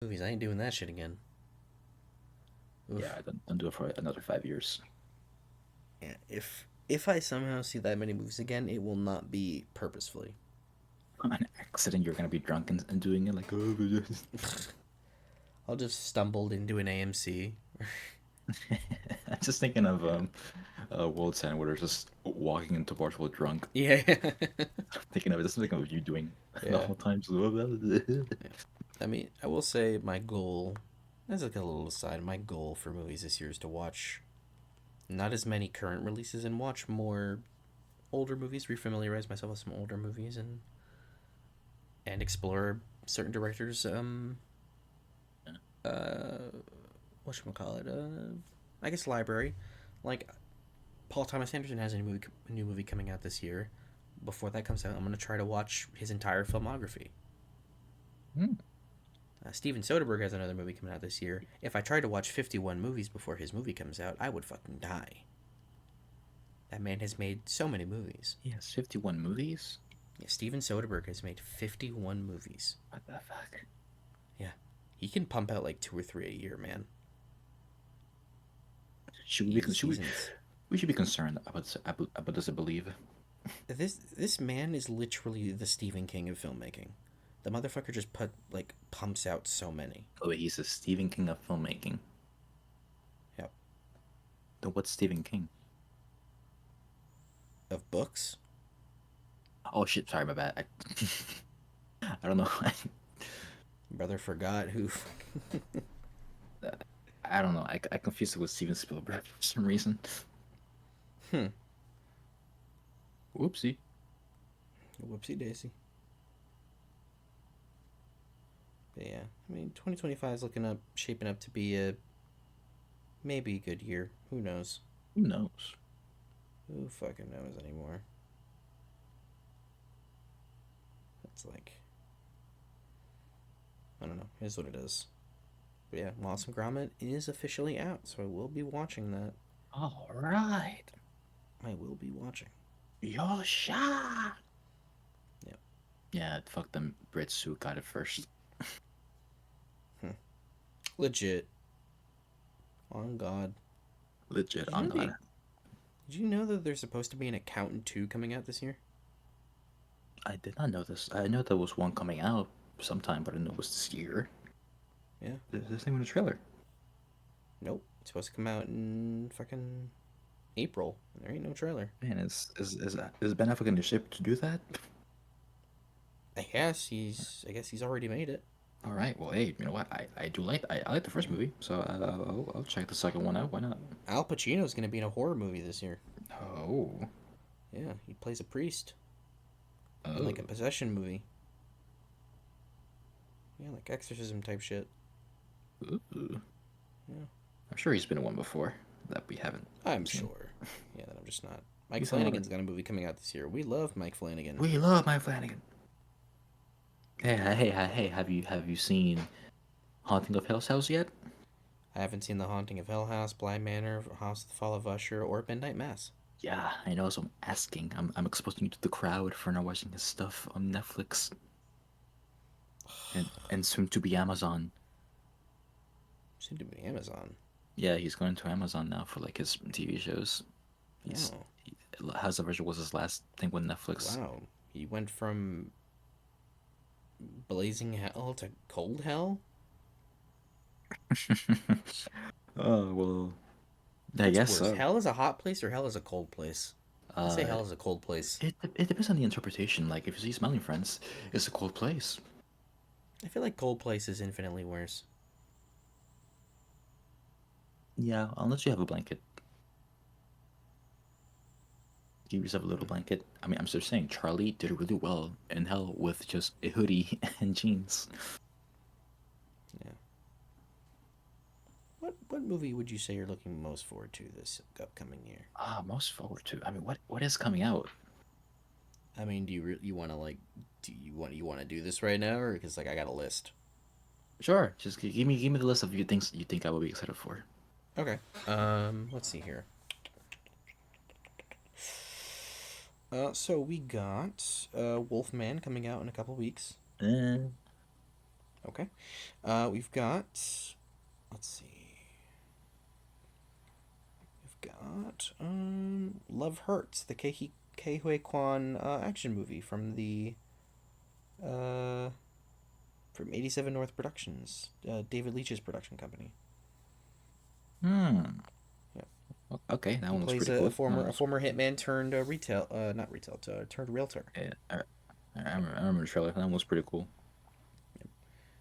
Movies, I ain't doing that shit again. Yeah, Oof. don't do it for another 5 years. Yeah, if I somehow see that many movies again, it will not be purposefully. An accident, you're gonna be drunk and doing it like, oh, I'll just stumbled into an AMC. I'm just thinking of World 10 where they're just walking into bars while drunk. Yeah, Thinking of it, just thinking of you doing the yeah. whole time. Just, I mean, I will say my goal, as like a little aside, my goal for movies this year is to watch not as many current releases and watch more older movies, refamiliarize myself with some older movies, and explore certain directors. Uh, whatchamacallit, I guess library. Like Paul Thomas Anderson has a new movie coming out this year. Before that comes out, I'm gonna try to watch his entire filmography. Hmm. Steven Soderbergh has another movie coming out this year. If I tried to watch 51 movies before his movie comes out, I would fucking die. That man has made so many movies. He has 51 movies? Yeah, Steven Soderbergh has made 51 movies. What the fuck? Yeah, he can pump out like two or three a year, man. Should we be, He's should he's ins- we should be concerned about this, I believe. this man is literally the Stephen King of filmmaking. The motherfucker just pumps out so many. Oh, wait, he's a Stephen King of filmmaking. Yep. Then what's Stephen King? Of books. Oh shit, sorry, my bad. I don't know. Brother forgot who. I don't know. I confused it with Steven Spielberg for some reason. Hmm. Whoopsie. Whoopsie daisy. But yeah, I mean, 2025 is shaping up to be a maybe good year. Who knows? Who knows? Who fucking knows anymore? It's like I don't know. It is what it is. But yeah, Wallace and Gromit is officially out, so I will be watching that. All right. I will be watching. Yosha. Yep. Yeah, fuck them Brits who got it first. Hmm. Legit. On God. Legit, Did you on know God. Did you know that there's supposed to be an Accountant 2 coming out this year? I did not know this. I know there was one coming out sometime, but I didn't know it was this year. Yeah. There's this thing in the trailer. Nope. It's supposed to come out in fucking April. There ain't no trailer. Man, is Ben Affleck in the ship to do that? I guess he's already made it. All right. Well, hey, you know what? I like the first movie, so I'll check the second one out. Why not? Al Pacino's gonna be in a horror movie this year. Oh, Yeah, he plays a priest in oh. like a possession movie. Yeah, like exorcism type shit. Ooh. Yeah, I'm sure he's been in one before that we haven't I'm seen. sure. Yeah, that I'm just not. Mike He's on. Flanagan's got a movie coming out this year. We love Mike Flanagan. We love Mike Flanagan. Hey! Have you seen Haunting of Hell's House yet? I haven't seen The Haunting of Hell House, Blind Manor, House of the Fall of Usher, or Midnight Mass. Yeah, I know. So I'm asking. I'm exposing you to the crowd for not watching his stuff on Netflix and soon to be Amazon. Seem to be Amazon. Yeah, he's going to Amazon now for like his TV shows. He's Oh, he, House of Usher was his last thing with Netflix. wow. He went from blazing hell to cold hell. Oh well, I What's guess worse, so. hell is a hot place or hell is a cold place? I say Uh, hell is a cold place. it depends on the interpretation. Like if you see Smiling Friends, it's a cold place. I feel like cold place is infinitely worse. Yeah, unless you have a blanket. Give yourself a little Hmm. blanket. I mean, I'm just saying, Charlie did really well in Hell with just a hoodie and jeans. Yeah. What movie would you say you're looking most forward to this upcoming year? Most forward to. I mean, what is coming out? I mean, you want to do you want to do this right now, or because like I got a list? Sure, just give me the list of your things you think I will be excited for. Okay. Let's see here. So we got Wolfman coming out in a couple weeks. Eh, Okay. We've got. Let's see. We've got Love Hurts, the Ke Huy Quan action movie uh from 87 North Productions, David Leitch's production company. Hmm. Yeah. Okay, that He one looks plays pretty cool. a former hitman turned retail not retail turned realtor. Yeah, I remember the trailer. That one looks pretty cool.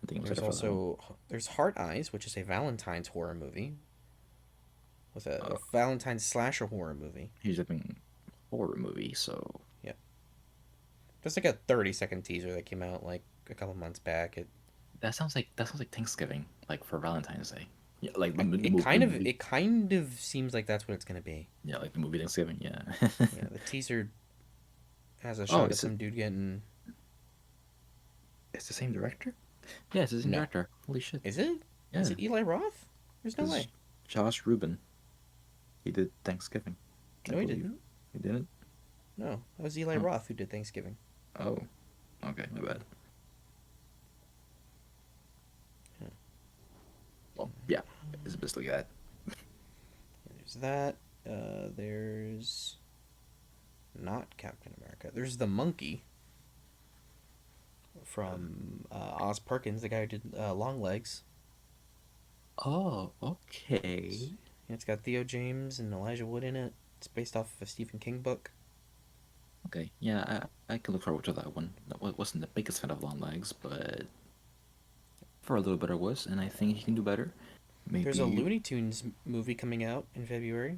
I think I'm There's excited for that one. also there's Heart Eyes, which is a Valentine's horror movie with a Uh, Valentine's slasher horror movie. he's doing horror movie, so Yeah, just like a 30-second teaser that came out like a couple months back. that sounds like Thanksgiving, like for Valentine's Day. Yeah, like the movie. It kind of seems like that's what it's gonna be. Yeah, like the movie Thanksgiving. Yeah. Yeah, the teaser has a Oh, shot of some dude getting. it's the same director? Yeah, it's the same No, director. Holy shit. is it? Is Yeah, it Eli Roth? There's no because way. Josh Rubin, he did Thanksgiving, I No, he believe. didn't. He didn't? No, that was Eli Oh, Roth who did Thanksgiving. oh, okay, my bad. Well, yeah, it's basically that. There's that. There's not Captain America. There's the monkey from Oz Perkins, the guy who did Long Legs. Oh, It's, okay. it's got Theo James and Elijah Wood in it. It's based off of a Stephen King book. Okay, yeah, I can look forward to that one. Wasn't the biggest fan of Long Legs, but for a little bit I was, and I think he can do better. There's a Maybe Looney Tunes movie coming out in February,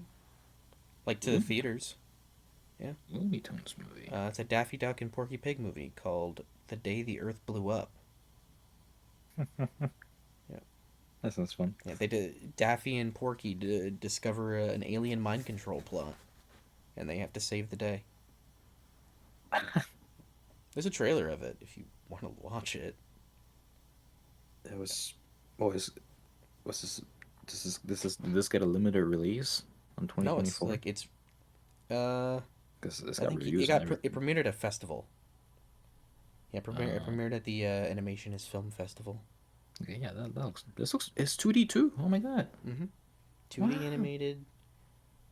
like to the Looney, theaters. Yeah, Looney Tunes movie. it's a Daffy Duck and Porky Pig movie called "The Day the Earth Blew Up." Yeah, That sounds fun. yeah. They did Daffy and Porky discover an alien mind control plot, and they have to save the day. There's a trailer of it if you want to watch it. It was, what was this? Did this get a limited release on No, it's 2024? like uh, Because it's I got think reviews and it everything. premiered at a festival. Yeah, it Uh, premiered at the Animation is Film Festival. okay, yeah, this looks, it's 2D too. Oh my god. Mm-hmm. 2D Wow. animated.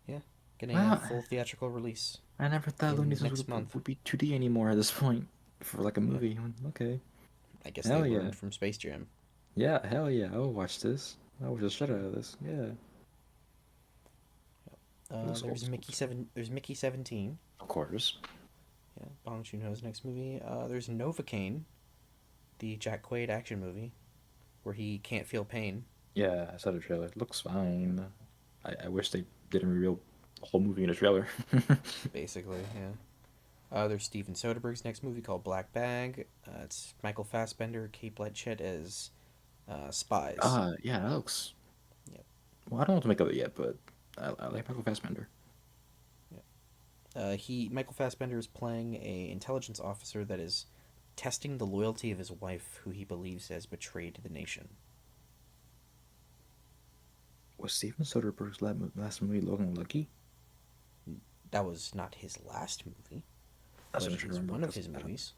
Yeah, getting a Wow. full theatrical release I never thought Looney in Tunes next month. would be 2D anymore at this point for like a Yeah, movie. Okay. I guess they Hell yeah. learned from Space Jam. Yeah, hell yeah. I will watch this. I will just shut out of this. Yeah. It looks old There's school. There's Mickey 17. Of course. Yeah, Bong Joon Ho's next movie. There's Novocaine, the Jack Quaid action movie, where he can't feel pain. Yeah, I saw the trailer. It looks fine. I wish they didn't reveal the whole movie in a trailer. Basically, yeah. There's Steven Soderbergh's next movie called Black Bag. It's Michael Fassbender, Kate Blanchett as spies. Yeah, that looks. Yep. Well, I don't know what to make of it yet, but I like Michael Fassbender. Yep. Michael Fassbender is playing a intelligence officer that is testing the loyalty of his wife, who he believes has betrayed the nation. Was Steven Soderbergh's last movie Logan Lucky? That was not his last movie, That's but what I'm it trying to is remember. one of Because his movies.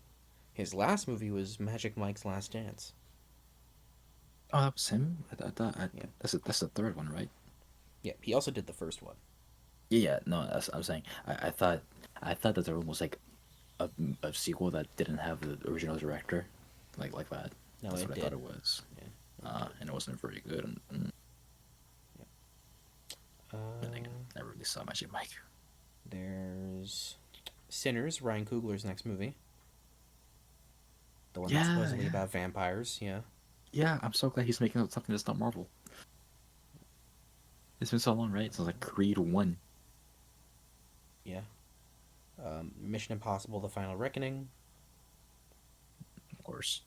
His last movie was Magic Mike's Last Dance. oh, that was him. I thought Yeah, that's the third one, right? yeah. He also did the first one. Yeah, yeah. No, that's I'm saying. I thought that there was like a, a sequel that didn't have the original director, like that. No, That's it what I thought did. it was. Yeah, it did. And it wasn't very good. And then again, Uh, never really saw Magic Mike. there's Sinners, Ryan Coogler's next movie. The one that's Yeah, supposedly yeah, about vampires. Yeah. yeah. I'm so glad he's making something that's not Marvel. It's been so long, right? So it's like Creed One, Yeah. Mission Impossible: The Final Reckoning, of course.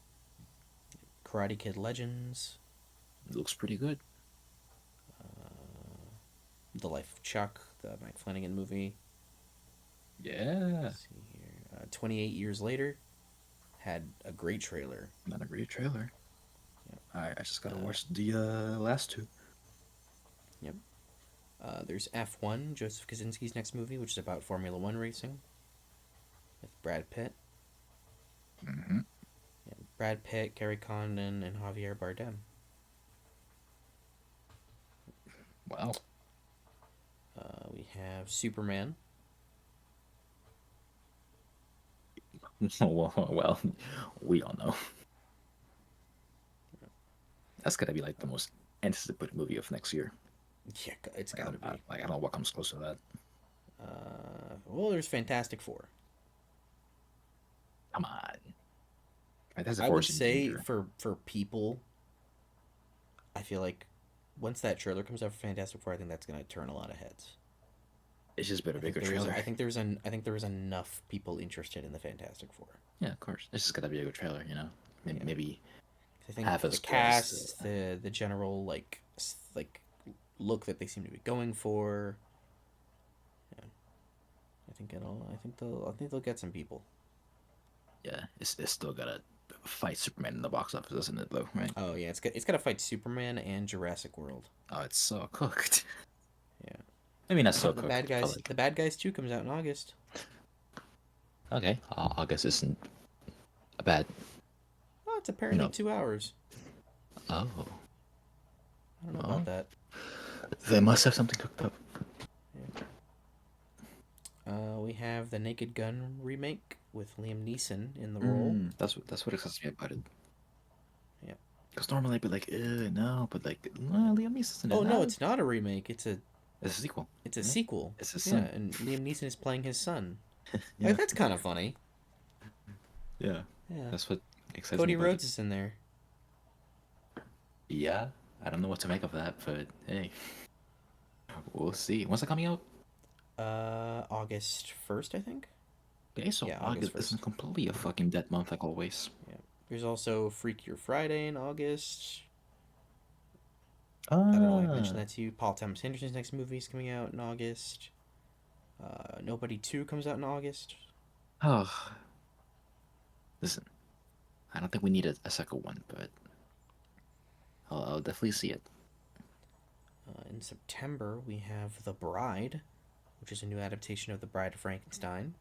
Karate Kid Legends, It looks pretty good. The Life of Chuck, the Mike Flanagan movie. Yeah, Let's see here. 28 Years Later had a great trailer. not a great trailer. Yep. I just gotta Uh, watch the last two. yep. There's F1, Joseph Kosinski's next movie, which is about Formula One racing with Brad Pitt. Hmm. Yeah. Brad Pitt, Gary Condon, and Javier Bardem. Wow. We have Superman. Well, we all know. That's gonna be like the most anticipated movie of next year. Yeah, it's got to be. I don't know what comes close to that. Well, there's Fantastic Four. Come on. Fantastic I Four would is in say danger. for people, I feel like once that trailer comes out for Fantastic Four, I think that's gonna turn a lot of heads. It's just been a bigger trailer. I think there was enough people interested in the Fantastic Four. Yeah, of course. It's just gotta be a good trailer, you know. Yeah, Maybe I think half the as good as cast, the general like look that they seem to be going for. Yeah, I think they'll get some people. yeah. It's still gotta fight Superman in the box office, isn't it? Though, right? Oh yeah, it's got to fight Superman and Jurassic World. Oh, it's so cooked. Yeah. I mean, not so cooked, but like, The Bad Guys 2 comes out in August. okay, August isn't a bad, Oh, it's you apparently know. 2 hours. Oh, I don't know about well, that. they must have something cooked up. Yeah. We have the Naked Gun remake with Liam Neeson in the role. That's what excites me about it. Yeah. Because normally I'd be like, no, but like, no, Liam Neeson's in it Oh no, now. it's not a remake. It's a sequel, It's a right? sequel. It's his Yeah, son. and Liam Neeson is playing his son. Yeah, Like that's kind of funny. yeah. Yeah. That's what excites me Cody about it. Rhodes is in there. Yeah, I don't know what to make of that, but hey, we'll see. When's it coming out? August 1st, I think. Okay, so Yeah, August August isn't 1st. completely a fucking dead month like always. Yeah. There's also Freakier Friday in August. I don't know why I mentioned Ah, that to you. Paul Thomas Anderson's next movie is coming out in August. Nobody 2 comes out in August. oh, listen, I don't think we need a second one, but I'll definitely see it. In September, we have The Bride, which is a new adaptation of The Bride of Frankenstein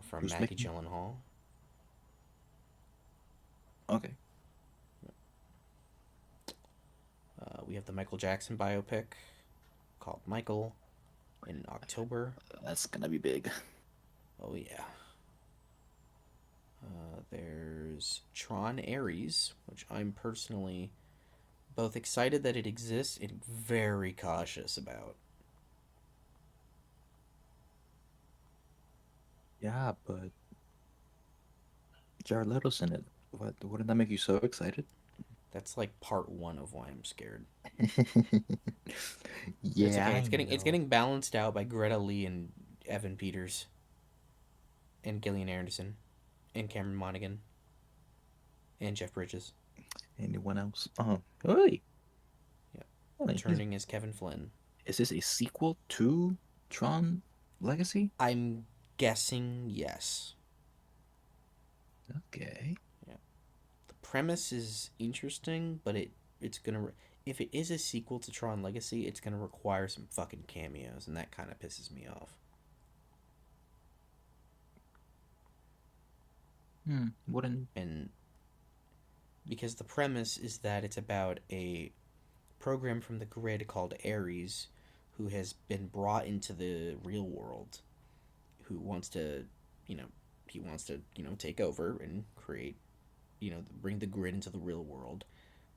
from Who's Maggie making? Gyllenhaal. Okay, We have the Michael Jackson biopic called Michael in October. that's gonna be big. Oh, yeah. There's Tron Ares, which I'm personally both excited that it exists and very cautious about. Yeah, but Jared Leto's in it. What? Wouldn't that make you so excited? That's like part one of why I'm scared. But it's Yeah, okay. I It's know. getting balanced out by Greta Lee and Evan Peters and Gillian Anderson and Cameron Monaghan and Jeff Bridges. Anyone else? Oh, really? Yeah, Really? returning as Kevin Flynn. Is this a sequel to Tron Legacy? I'm guessing yes. Okay. Yeah, the premise is interesting, but it's gonna if it is a sequel to Tron Legacy, it's gonna require some fucking cameos, and that kind of pisses me off. Wouldn't. And because the premise is that it's about a program from the grid called Ares, who has been brought into the real world, who wants to, you know, he wants to, take over and create, bring the grid into the real world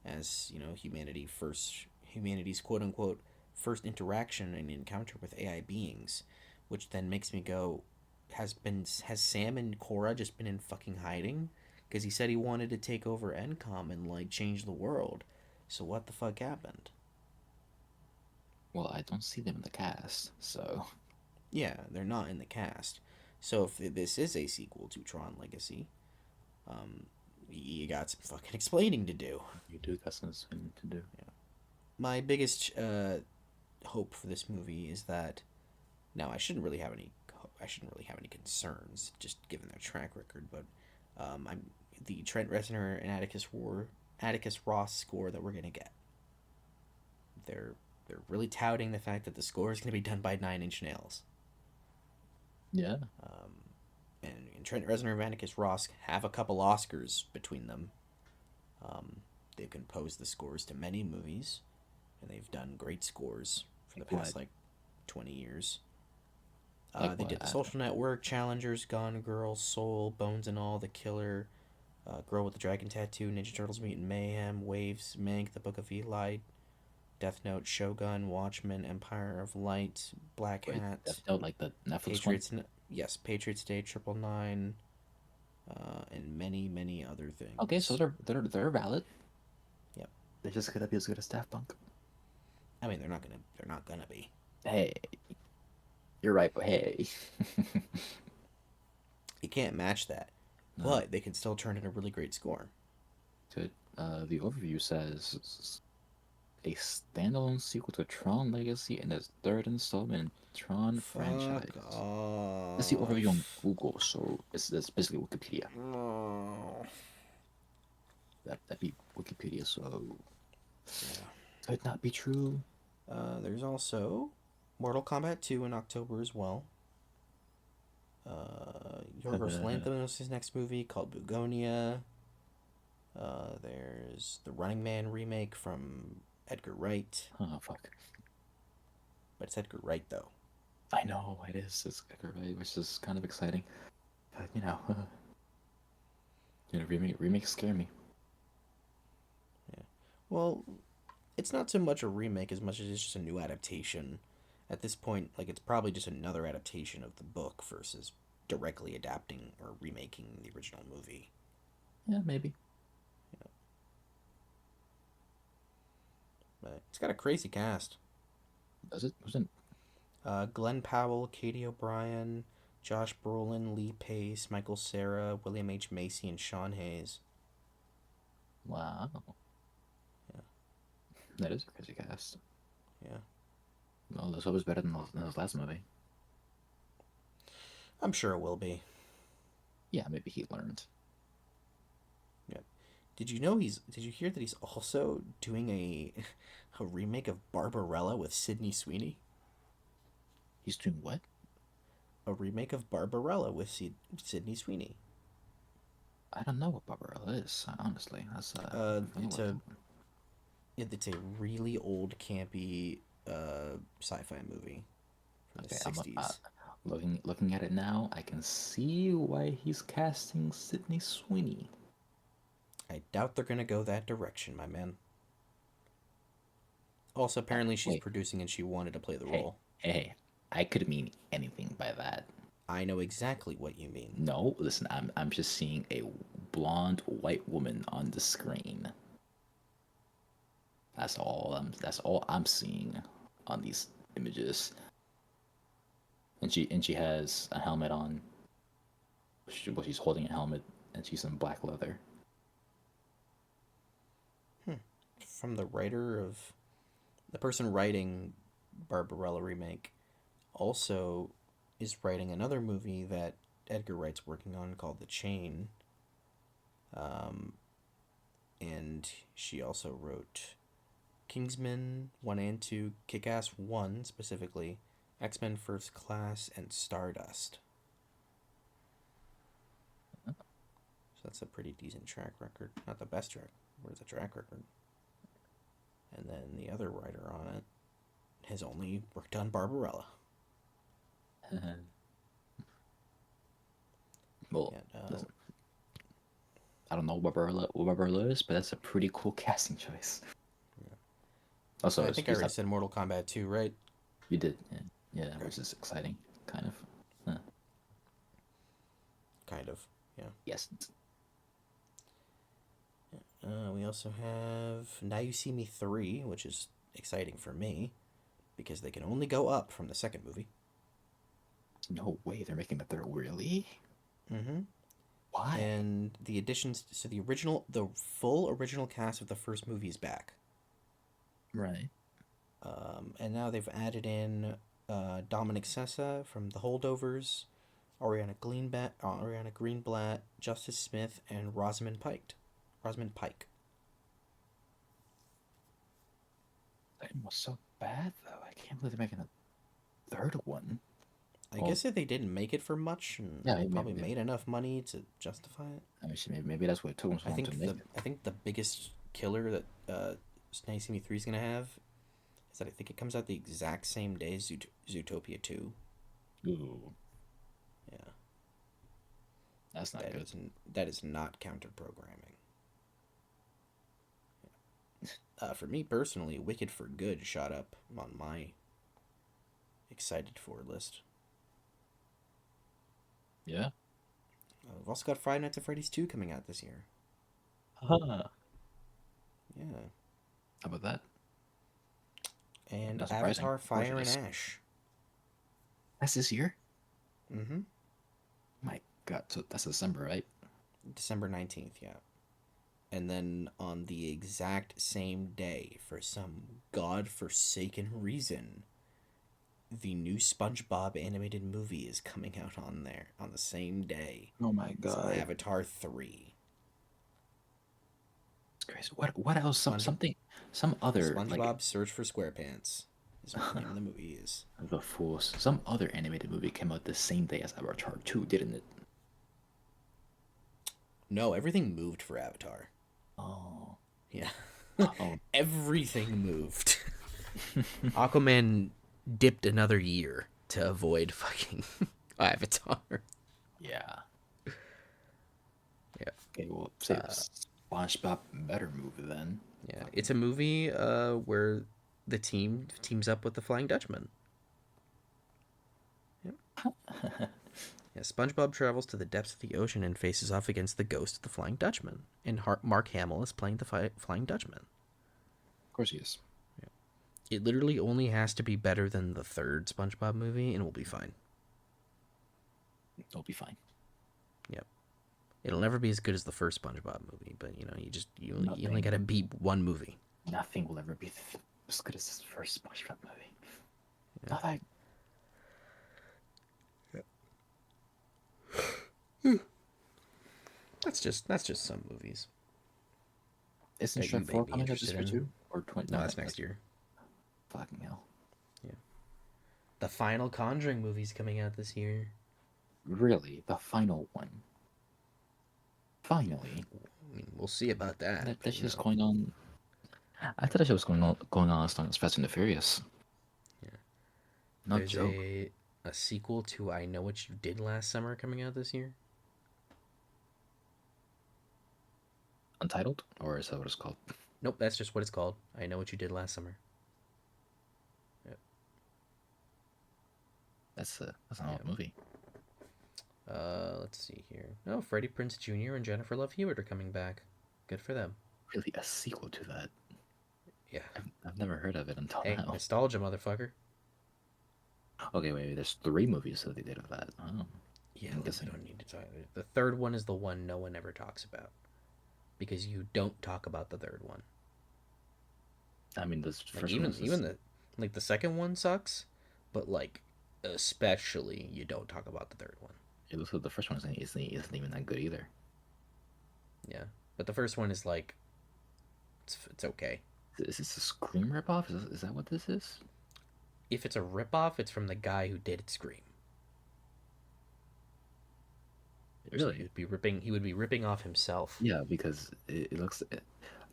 as, humanity's quote unquote first interaction and encounter with AI beings, which then makes me go, has Sam and Cora just been in fucking hiding? Because he said he wanted to take over Encom and like change the world. So what the fuck happened? Well, I don't see them in the cast, so Yeah, they're not in the cast. So if this is a sequel to Tron Legacy, um, you got some fucking explaining to do. you do got something to do. Yeah. My biggest hope for this movie is that now I shouldn't really have any concerns just given their track record, but I'm the Trent Reznor and Atticus Ross score that we're gonna get. They're they're really touting the fact that the score is gonna be done by Nine Inch Nails. Yeah. Um, and Trent Reznor and Atticus Ross have a couple Oscars between them. Um, they've composed the scores to many movies, and they've done great scores for the Like what? past 20 years. Like They what? did The Social Network, Challengers, Gone Girl, Soul, Bones and All, The Killer, Girl with the Dragon Tattoo, Ninja Turtles Mutant Mayhem, Waves, Mank, The Book of Eli, Death Note, Shogun, Watchmen, Empire of Light, Black Wait, Death Hat, Note, like the Netflix one? Patriots. Yes, Patriots Day, Triple Nine, and many many other Okay, so things. they're valid. Yep. They're just gonna be as good as Daft Punk. I mean, they're not gonna be. Hey, you're right, but hey. You can't match that, No, but they can still turn in a really great score. good. The overview says a standalone sequel to Tron Legacy and its third installment in Tron Fuck franchise. That's the overview on off. Google, so it's basically Wikipedia. No. That'd be Wikipedia, so Yeah. could not be true. There's also Mortal Kombat 2 in October as well. Yorgos Lanthimos' next movie called Bugonia. There's the Running Man remake from Edgar Wright, Oh fuck. but it's Edgar Wright though. I know it is. It's Edgar Wright, which is kind of exciting. But remakes scare me. Yeah. Well, it's not so much a remake as much as it's just a new adaptation. At this point, like it's probably just another adaptation of the book versus directly adapting or remaking the original movie. Yeah, maybe. Yeah. But it's got a crazy cast. Does it? Wasn't Glenn Powell, Katie O'Brien, Josh Brolin, Lee Pace, Michael Cera, William H. Macy, and Sean Hayes. wow. Yeah, That is a crazy cast. yeah. Well, this was better than his last movie. I'm sure it will be. Yeah, maybe he learned. Yeah. Did you hear that he's also doing a remake of Barbarella with Sydney Sweeney? He's doing what? A remake of Barbarella with Sydney Sweeney. I don't know what Barbarella is. Honestly, that's Uh, I'm familiar it's with a that. it's a really old campy sci-fi movie from the Okay, I'm '60s. looking at it now. I can see why he's casting Sydney Sweeney. I doubt they're gonna go that direction, my man. Also, apparently she's Wait, producing and she wanted to play the hey, role. hey, I could mean anything by that. I know exactly what you mean. No, listen, I'm just seeing a blonde white woman on the screen. That's all I'm seeing on these images. And she has a helmet on. She's holding a helmet and she's in black leather. Hmm. From the person writing Barbarella remake also is writing another movie that Edgar Wright's working on called The Chain. Um, and she also wrote Kingsman 1 and 2, Kick Ass 1 specifically, X Men First Class, and Stardust. So that's a pretty decent track record. Not the best track, but it's a track record. And then the other writer on it has only worked on Barbarella. Well, Yeah, listen, I don't know what Barbarella is, but that's a pretty cool casting choice. Also, I think I he's already not. said Mortal Kombat 2, right? You did, yeah, yeah, Okay. which is exciting, kind of. Huh. Kind of. Yeah. Yes. We also have Now You See Me 3, which is exciting for me because they can only go up from the second movie. No way they're making the third. Really? Mm-hmm. Why? And the additions, so the full original cast of the first movie is back. Right. And now they've added in Dominic Sessa from The Holdovers, Ariana Greenblatt, Justice Smith, and Rosamund Pike. Rosamund Pike. That was so bad though. I can't believe they're making a third one. I Well, guess if they didn't make it for much, and yeah, they maybe, probably made enough money to justify it. I mean, maybe that's what it took them so long to make it. I think the biggest killer that 1973 is gonna have is that I think it comes out the exact same day as Zootopia 2. Ooh, Yeah, that's not good. that is not counter programming. For me personally, Wicked for Good shot up on my excited for list. Yeah. We've also got Friday Nights at Freddy's 2 coming out this year. Huh. Yeah. How about that? And Not surprising. Avatar Of course it Fire and is. Ash. That's this year? Mm-hmm. My God, so that's December, right? December 19th, yeah. And then on the exact same day, for some god-forsaken reason, the new SpongeBob animated movie is coming out on there on the same day Oh my as God, Avatar 3. it's crazy. What else? Sponge Some other like SpongeBob Search for SquarePants is what the name of the movie is. the fools. Some other animated movie came out the same day as Avatar 2, didn't it? No, everything moved for Avatar. Oh, Yeah. oh, Everything moved. Aquaman dipped another year to avoid fucking Avatar. yeah. Yeah. Okay, well, say SpongeBob better movie then. Yeah. It's Fucking a movie where the team teams up with the Flying Dutchman. Yep. Yeah, SpongeBob travels to the depths of the ocean and faces off against the ghost of the Flying Dutchman. And Mark Hamill is playing the Flying Dutchman. of course he is. It literally only has to be better than the third SpongeBob movie, and we'll be fine. It'll be fine. Yep. It'll never be as good as the first SpongeBob movie, but you only got to Nothing, beat one movie. nothing will ever be as good as this first SpongeBob movie. Yeah. Nothing. That's just some movies Isn't that you Shrek may 4 be coming out this interested year in. too? Or 20? No, No, that's next that's year. fucking hell. Yeah. The final Conjuring movie's coming out this year. Really, the final one. Finally, I mean, we'll see about that, that but shit's going on. I thought that shit was going on as long as Fast and the Furious. yeah. No There's joke. a sequel to I Know What You Did Last Summer coming out this year. Untitled, or is that what it's called? Nope, that's just what it's called. I Know What You Did Last Summer. Yep. That's an old Yep. movie. Let's see here. Oh, Freddie Prinze Jr. and Jennifer Love Hewitt are coming back. Good for them. Really, a sequel to that? Yeah. I've never heard of it until Hey, now. nostalgia, motherfucker. Okay, wait, there's 3 movies that they did of that. Oh, Yeah, I'm we guessing. don't need to talk. The third one is the one no one ever talks about because you don't talk about the third one. I mean, this Like first one was just. the second one sucks, but like especially you don't talk about the third one. It looks like the first one isn't even that good either. Yeah, but the first one is like it's okay. Is this a Scream ripoff? Is that what this is? If it's a ripoff, it's from the guy who did Scream. So Really? he would be ripping off himself. Yeah, because it looks.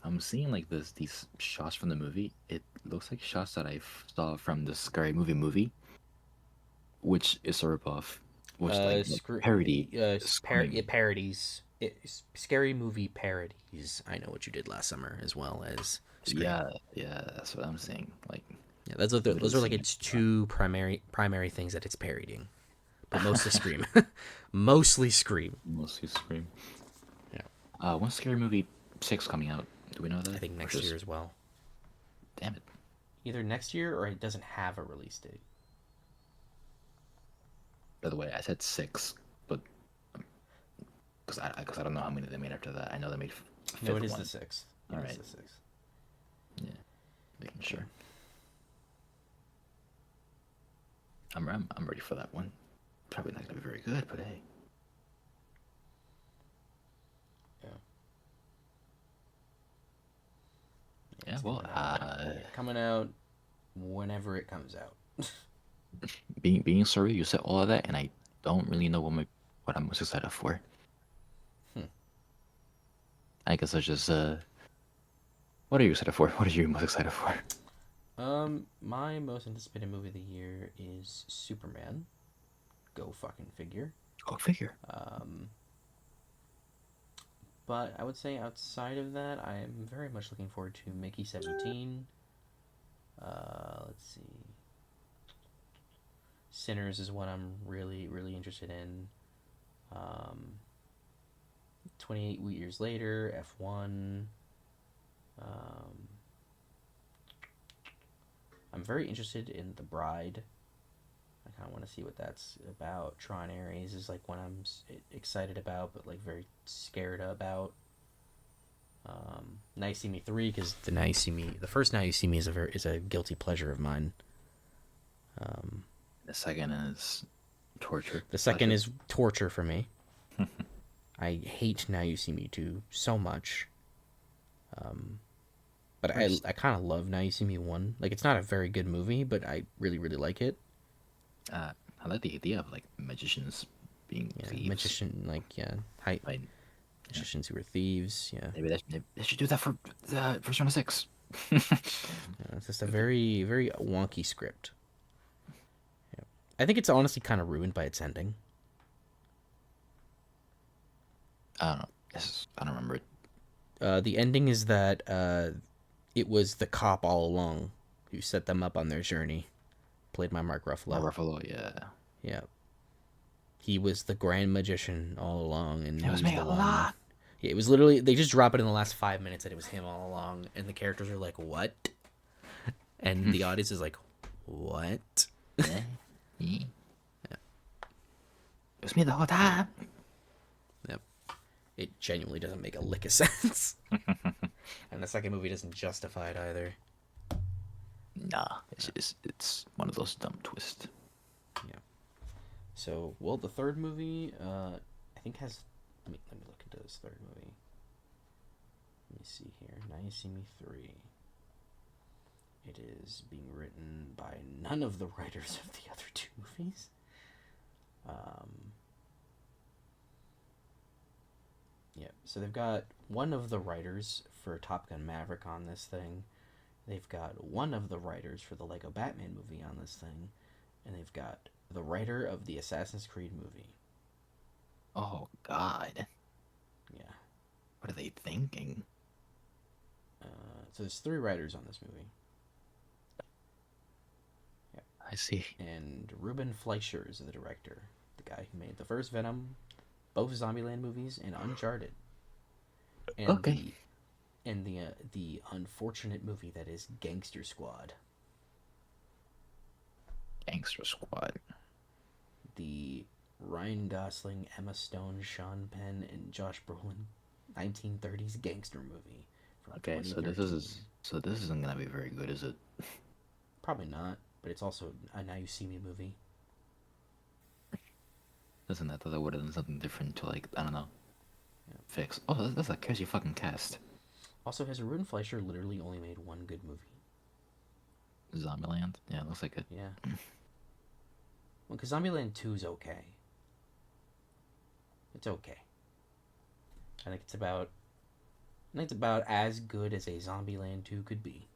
I'm seeing like these shots from the movie. It looks like shots that I saw from the Scary Movie, which is a ripoff, which like parody It Scream. parodies scary movie parodies. I Know What You Did Last Summer, as well as Scream. Yeah, yeah, that's what I'm saying. Like Yeah, those literally are like seeing it. its two primary things that it's parodying, but mostly Scream, mostly Scream. Mostly Scream. Yeah, When's Scary Movie 6 coming out? Do we know I that? think Or next year just as well. damn it. Either next year or it doesn't have a release date. By the way, I said 6, but because I don't know how many they made after that. I know they made No, fifth it is the one. sixth. All It is right, the sixth. yeah, making sure. I'm ready for that one. Probably not gonna be very good, but hey. Yeah. Yeah, well, Coming out whenever it comes out. being sorry, you said all of that, and I don't really know what I'm most excited for. Hmm. I guess I just what are you excited for? What are you most excited for? My most anticipated movie of the year is Superman. Go fucking figure. Go figure. Um, but I would say outside of that, I am very much looking forward to Mickey 17. Let's see. Sinners is one I'm really, really interested in. Um, 28 Years Later, F1. Um, I'm very interested in The Bride. I kind of want to see what that's about. Tron Ares is like one I'm excited about, but like very scared about. Now You See Me 3, because the first Now You See Me is a guilty pleasure of mine. Um, The second is torture. the second Pleasure. is torture for me. I hate Now You See Me 2 so much. Um, but First, I kind of love Now You See Me 1. Like, it's not a very good movie, but I really, really like it. I like the idea of like magicians being Yeah, thieves. magician, like, yeah, high Like, yeah, magicians who are thieves. Yeah. maybe they should do that for the Persona 6. Yeah, it's just a very, very wonky script. Yeah. I think it's honestly kind of ruined by its ending. I don't know. I don't remember it. The ending is that it was the cop all along who set them up on their journey, played by Mark Mark Ruffalo. Ruffalo, yeah. Yeah. He was the grand magician all along, and It was he's me the a one. lot. Yeah, it was literally, they just drop it in the last 5 minutes that it was him all along, and the characters are like, what? And the audience is like, what? Yeah. It was me the whole time. Yep. It genuinely doesn't make a lick of sense. And the second movie doesn't justify it either. Nah, it's one of those dumb twists. Yeah. So, well, the third movie, I think has. Let me look into this third movie. Let me see here. Now You See Me 3. It is being written by none of the writers of the other two movies. Um, yeah, so they've got one of the writers for Top Gun Maverick on this thing. They've got one of the writers for the Lego Batman movie on this thing. And they've got the writer of the Assassin's Creed movie. Oh God, Yeah. what are they thinking? So there's three writers on this movie. Yeah. I see. And Ruben Fleischer is the director. The guy who made the first Venom, both Zombieland movies, and Uncharted. And Okay. the unfortunate movie that is Gangster Squad. Gangster Squad. The Ryan Gosling, Emma Stone, Sean Penn, and Josh Brolin 1930s gangster movie from Okay, 2013. so this isn't gonna be very good, is it? Probably not, but it's also a Now You See Me movie. Listen, I thought I would have done something different to like I don't know Yeah. fix. Oh, that's a crazy fucking cast. Also, has Ruben Fleischer literally only made one good movie? Zombieland. Yeah, it looks like it. Yeah. Well, because Zombieland 2 is okay. It's okay. I think it's about. I think it's about as good as a Zombieland 2 could be.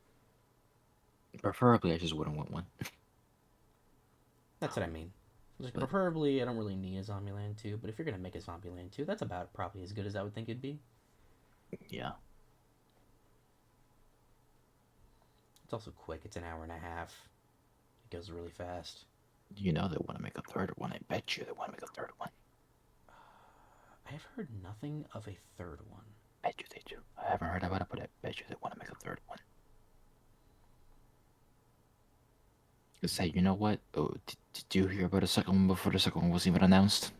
Preferably, I just wouldn't want one. That's what I mean. Like, But preferably, I don't really need a Zombieland 2, but if you're gonna make a Zombieland 2, that's about probably as good as I would think it'd be. yeah, It's also quick. It's an hour and a half. It goes really fast. you know they want to make a third one. I bet you they want to make a third one. I've heard nothing of a third one. Bet you they do. I haven't heard about it, but I bet you they want to make a third one. Say, you know what? Oh, did you hear about the second one before the second one was even announced?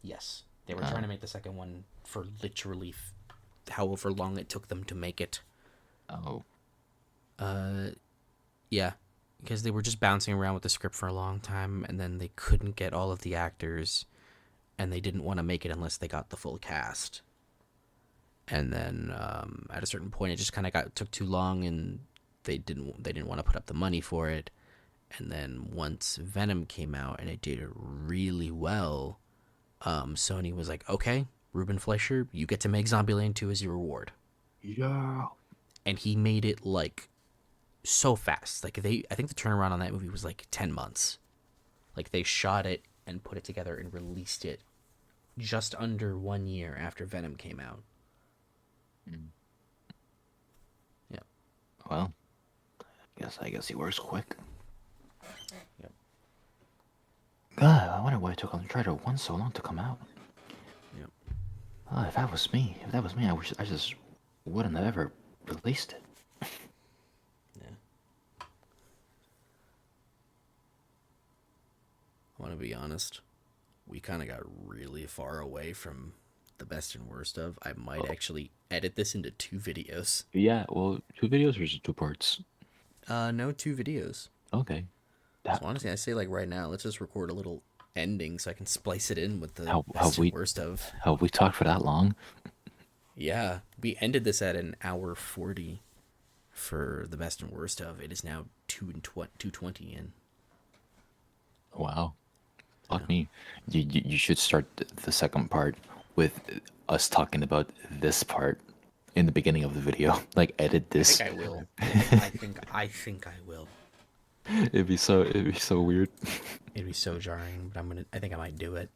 Yes, they were trying to make the second one for literally however long it took them to make it. Oh, Yeah, because they were just bouncing around with the script for a long time, and then they couldn't get all of the actors, and they didn't want to make it unless they got the full cast. And then at a certain point, it just kind of took too long, and they didn't want to put up the money for it, And then once Venom came out and it did really well, Sony was like, okay, Ruben Fleischer, you get to make Zombieland 2 as your reward. Yeah. And he made it like so fast. Like I think the turnaround on that movie was like 10 months. Like they shot it and put it together and released it just under 1 year after Venom came out. Mm. Yeah. Well, I guess he works quick. Yep. God, I wonder why it took Uncharted 1 so long to come out. Yep. If that was me, I just wouldn't have ever released it. Yeah. I want to be honest. We kind of got really far away from the best and worst of. I might Oh, actually edit this into 2 videos. yeah, well, 2 videos or just 2 parts? No, 2 videos. Okay. So That, honestly, I say like right now, let's just record a little ending so I can splice it in with the how best and worst of. have we talked for that long? Yeah, we ended this at an hour 40 for the best and worst of. It is now 2:20 in. Wow. Yeah. Fuck me. You should start the second part with us talking about this part in the beginning of the video. Like edit I think this. I will. I think I will. It'd be so weird. It'd be so jarring, but I think I might do it.